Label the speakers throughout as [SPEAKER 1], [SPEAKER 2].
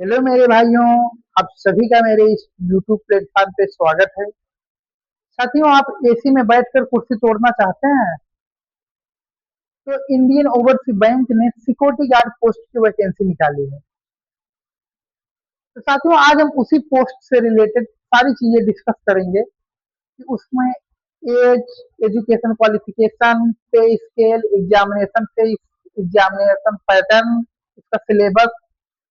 [SPEAKER 1] Hello मेरे भाइयों। आप सभी का मेरे इस यूट्यूब प्लेटफॉर्म पे स्वागत है। साथियों, आप एसी में बैठकर कुर्सी तोड़ना चाहते हैं तो इंडियन ओवरसीज बैंक ने सिक्योरिटी गार्ड पोस्ट की वैकेंसी निकाली है। तो साथियों, आज हम उसी पोस्ट से रिलेटेड सारी चीजें डिस्कस करेंगे कि उसमें age, education qualification, pay scale, examination fees, examination pattern, इसका सिलेबस,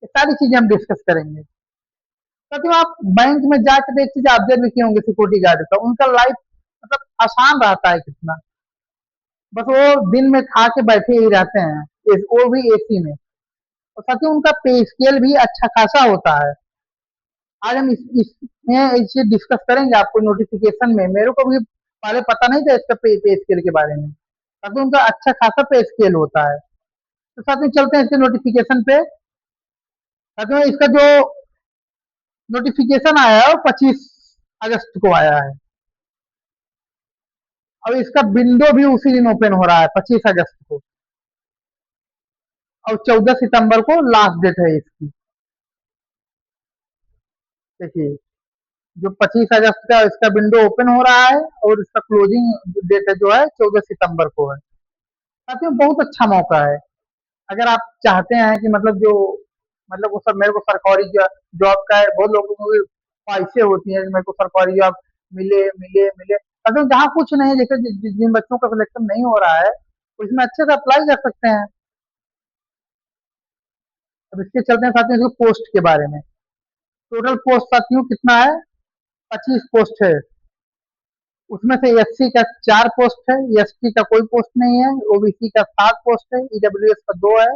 [SPEAKER 1] ये सारी चीजें हम डिस्कस करेंगे। साथियों, आप बैंक में जाकर एक चीज ऑब्जर्व किए होंगे सिक्योरिटी गार्ड का, उनका लाइफ मतलब आसान रहता है कितना। बस वो दिन में खा के बैठे ही रहते हैं, वो भी एसी में। और साथियों, उनका पे स्केल भी अच्छा खासा होता है। आज हम इसमें इसे डिस्कस करेंगे। आपको नोटिफिकेशन में, मेरे को भी पहले पता नहीं था इसका पे स्केल के बारे में। साथियों, उनका अच्छा खासा पे स्केल होता है। तो साथियों, चलते हैं इसके नोटिफिकेशन पे। साथियों, इसका जो नोटिफिकेशन आया है वो 25 अगस्त को आया है। अब इसका विंडो भी उसी दिन ओपन हो रहा है, 25 अगस्त को। और 14 सितंबर को लास्ट डेट है इसकी। देखिए, जो 25 अगस्त का इसका विंडो ओपन हो रहा है और इसका क्लोजिंग डेट है जो है 14 सितंबर को है। साथियों, बहुत अच्छा मौका है। अगर आप चाहते हैं कि मतलब जो मतलब वो सब, मेरे को सरकारी जॉब का है, बहुत लोगों को भी ख्वाहिशें होती हैं कि मेरे को सरकारी जॉब मिले मिले मिले। अगर जहाँ कुछ नहीं, जैसे जिन बच्चों का सिलेक्शन नहीं हो रहा है, तो इसमें अच्छे से अप्लाई कर सकते हैं। अब इसके चलते हैं साथियों इसके पोस्ट के बारे में। टोटल पोस्ट साथियों कितना है? 25 पोस्ट है। उसमें से एससी का 4 पोस्ट है, एसटी का कोई पोस्ट नहीं है, ओबीसी का 7 पोस्ट है, ईडब्ल्यूएस का 2 है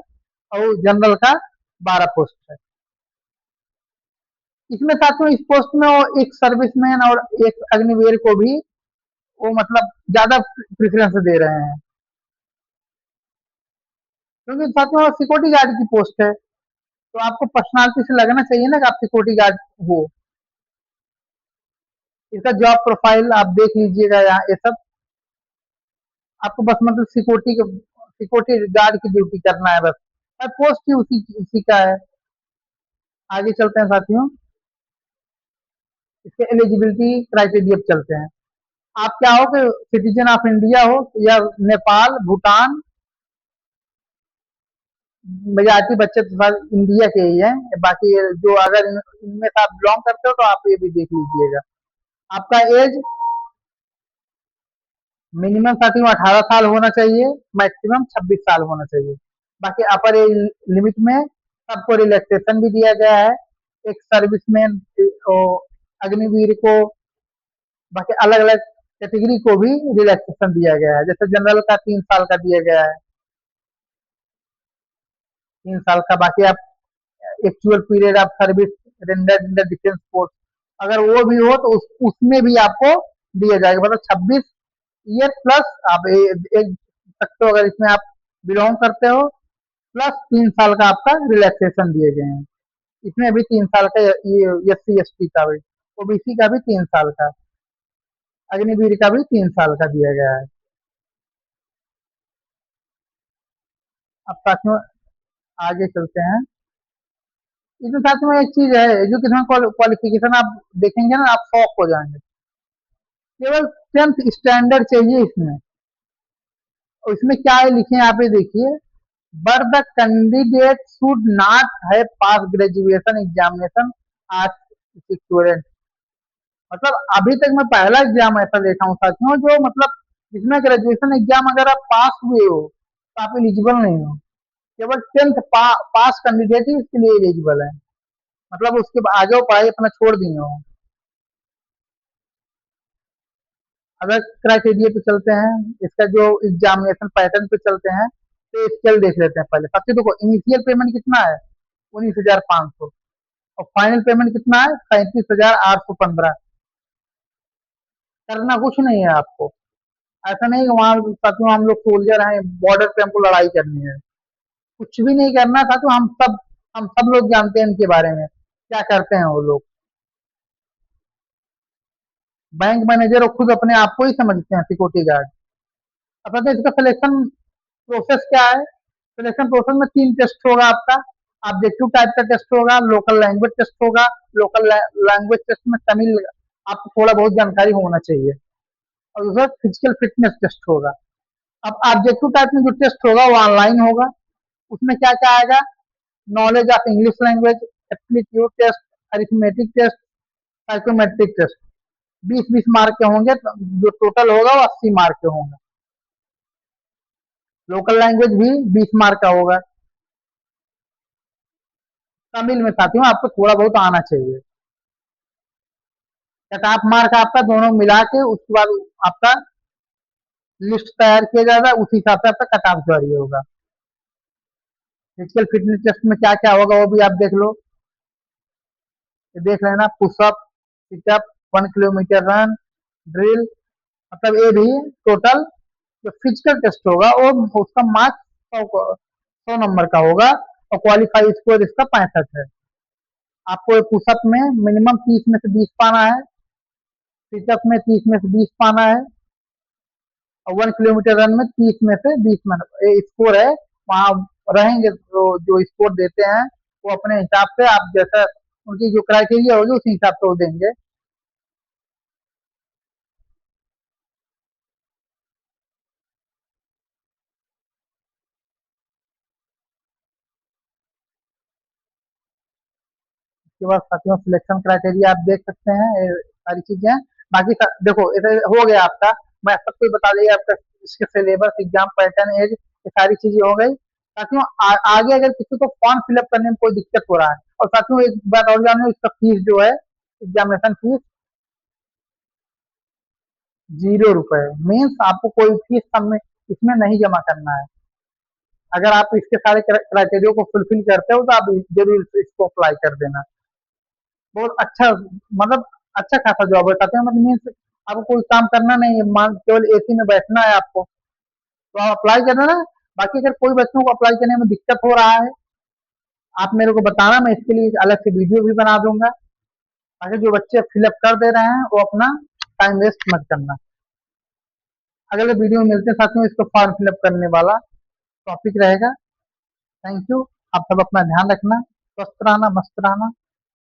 [SPEAKER 1] और जनरल का 12 पोस्ट है। इसमें साथियों इस पोस्ट में वो एक सर्विसमैन और एक अग्निवीर को भी वो मतलब ज्यादा प्रेफरेंस दे रहे हैं, क्योंकि साथियों सिक्योरिटी गार्ड की पोस्ट है। तो आपको पर्सनालिटी से लगना चाहिए ना कि आप सिक्योरिटी गार्ड हो। इसका जॉब प्रोफाइल आप देख लीजिएगा, यहाँ ये सब आपको बस मतलब सिक्योरिटी गार्ड की ड्यूटी करना है बस। और पोस्ट ही उसी उसी का है। आगे चलते हैं साथियों, इसके एलिजिबिलिटी क्राइटेरिया पे चलते हैं। आप क्या हो कि सिटीजन ऑफ इंडिया हो या नेपाल, भूटान, मेजॉरिटी बच्चे तो सारे इंडिया के ही हैं। बाकी ये जो अगर इनमें से आप बिलोंग करते हो तो आप ये भी देख लीजिएगा। आपका एज मिनिमम साथियों 18 साल होना चाहिए, मैक्सिमम 26 साल होना चाहिए। बाकी अपर एज लिमिट में सबको रिलैक्सेशन भी दिया गया है। एक सर्विसमैन, अग्निवीर को, बाकी अलग अलग कैटेगरी को भी रिलैक्सेशन दिया गया है। जैसे जनरल का 3 साल का दिया गया है, 3 साल का। बाकी आप actual period of service rendered in the defence force, अगर वो भी हो तो उसमें भी आपको दिया जाएगा। मतलब 26 ईयर प्लस आप एक सकते हो अगर इसमें आप बिलोंग करते हो, प्लस 3 साल का आपका रिलैक्सेशन दिए गए हैं। इसमें भी 3 साल का, ये एस सी एस टी का भी, ओबीसी का भी 3 साल का, अग्निवीर का भी 3 साल का दिया गया है। अब साथियों आगे चलते हैं। इसके साथ में एक चीज है, एजुकेशन क्वालिफिकेशन आप देखेंगे ना, आप शॉक हो जाएंगे। केवल 10th स्टैंडर्ड चाहिए इसमें। और इसमें क्या है लिखे हैं, आप ये देखिए, but the candidate should not है पास ग्रेजुएशन एग्जामिनेशन आज स्टूडेंट। मतलब अभी तक मैं पहला एग्जाम ऐसा देखा हूँ साथियों, जो मतलब जिसमें ग्रेजुएशन एग्जाम अगर आप पास हुए हो तो आप एलिजिबल नहीं हो। केवल 10th पास कैंडिडेट ही इसके लिए एलिजिबल है। मतलब उसके आगे वो पढ़ाई अपना छोड़ दिए हो। अगर क्राइटेरिया पे चलते हैं, इसका जो एग्जामिनेशन पैटर्न पे चलते हैं, तो स्केल देख लेते हैं पहले। सबसे देखो, इनिशियल पेमेंट कितना है? 19,500। और फाइनल पेमेंट कितना है? 37,815। करना कुछ नहीं है आपको। ऐसा नहीं कि वहां साथियों हम लोग सोल्जर हैं, बॉर्डर पे हमको लड़ाई करनी है। कुछ भी नहीं करना साथियों। हम सब लोग जानते हैं इनके बारे में, क्या करते हैं वो लोग। बैंक मैनेजर और खुद अपने आप को ही समझते हैं सिक्योरिटी गार्ड। अब पता है इसका सिलेक्शन प्रोसेस क्या है? सिलेक्शन प्रोसेस में 3 टेस्ट होगा आपका। ऑब्जेक्टिव टाइप का टेस्ट होगा, लोकल लैंग्वेज टेस्ट होगा। लोकल लैंग्वेज टेस्ट में तमिल आपको थोड़ा बहुत जानकारी होना चाहिए, और दूसरा फिजिकल फिटनेस टेस्ट होगा। अब ऑब्जेक्टिव टाइप में जो टेस्ट होगा वो ऑनलाइन होगा। उसमें क्या क्या आएगा? Knowledge of English language, aptitude test, arithmetic test, psychometric test. 20-20 mark के होंगे, तो जो टोटल होगा वो 80 मार्क के होंगे। लोकल लैंग्वेज भी 20 मार्क का होगा। तमिल में साथियों आपको थोड़ा बहुत आना चाहिए। कट ऑफ मार्क आपका दोनों मिला के उसके बाद आपका लिस्ट तैयार किया जाएगा, उस हिसाब से आपका कट ऑफ जारी होगा। फिजिकल फिटनेस टेस्ट में क्या क्या होगा वो भी आप देख लो, ये देख लेना। Pushup, situp, 1 kilometre run, drill, मतलब ये भी टोटल जो फिजिकल टेस्ट होगा वो उसका मार्क्स 100 नंबर का होगा, और क्वालिफाई स्कोर इसका 65 है। आपको पुशअप में मिनिमम 30 में से 20 पाना है, सिटअप में 30 में से 20 पाना है, और 1 किलोमीटर रन में 30 में से 20 स्कोर है। वहां रहेंगे तो जो स्कोर देते हैं वो अपने हिसाब से, आप जैसा उनकी जो क्राइटेरिया होगी उसी हिसाब से वो देंगे। उसके बाद साथियों सिलेक्शन क्राइटेरिया आप देख सकते हैं, ये सारी चीजें। बाकी देखो इधर हो गया आपका, मैं सब कुछ बता दिया आपका, इसके सिलेबस, एग्जाम पैटर्न, एज, ये सारी चीजें हो गई। साथियों आगे अगर किसी को फॉर्म फिलअप करने में कोई दिक्कत हो रहा है, और साथियों एक बात और जान लो, इसका फीस जो है, एग्जामिनेशन फीस 0 रुपए। मीन्स आपको कोई फीस में इसमें नहीं जमा करना है। अगर आप इसके सारे क्राइटेरिया को फुलफिल करते हो तो आप जरूर इसको अप्लाई कर देना। बहुत अच्छा, मतलब अच्छा खासा जॉब है कहते हैं, मतलब मीन्स आपको कोई काम करना नहीं है, मान केवल एसी में बैठना है आपको, तो आप अप्लाई कर देना। बाकी अगर कोई बच्चों को अप्लाई करने में दिक्कत हो रहा है, आप मेरे को बताना, मैं इसके लिए अलग से वीडियो भी बना दूंगा, ताकि जो बच्चे फिलअप कर दे रहे हैं वो अपना टाइम वेस्ट मत करना। अगले वीडियो में मिलते हैं साथियों, इसको फॉर्म फिलअप करने वाला टॉपिक रहेगा। Thank you. आप सब अपना ध्यान रखना, स्वस्थ रहना, मस्त रहना।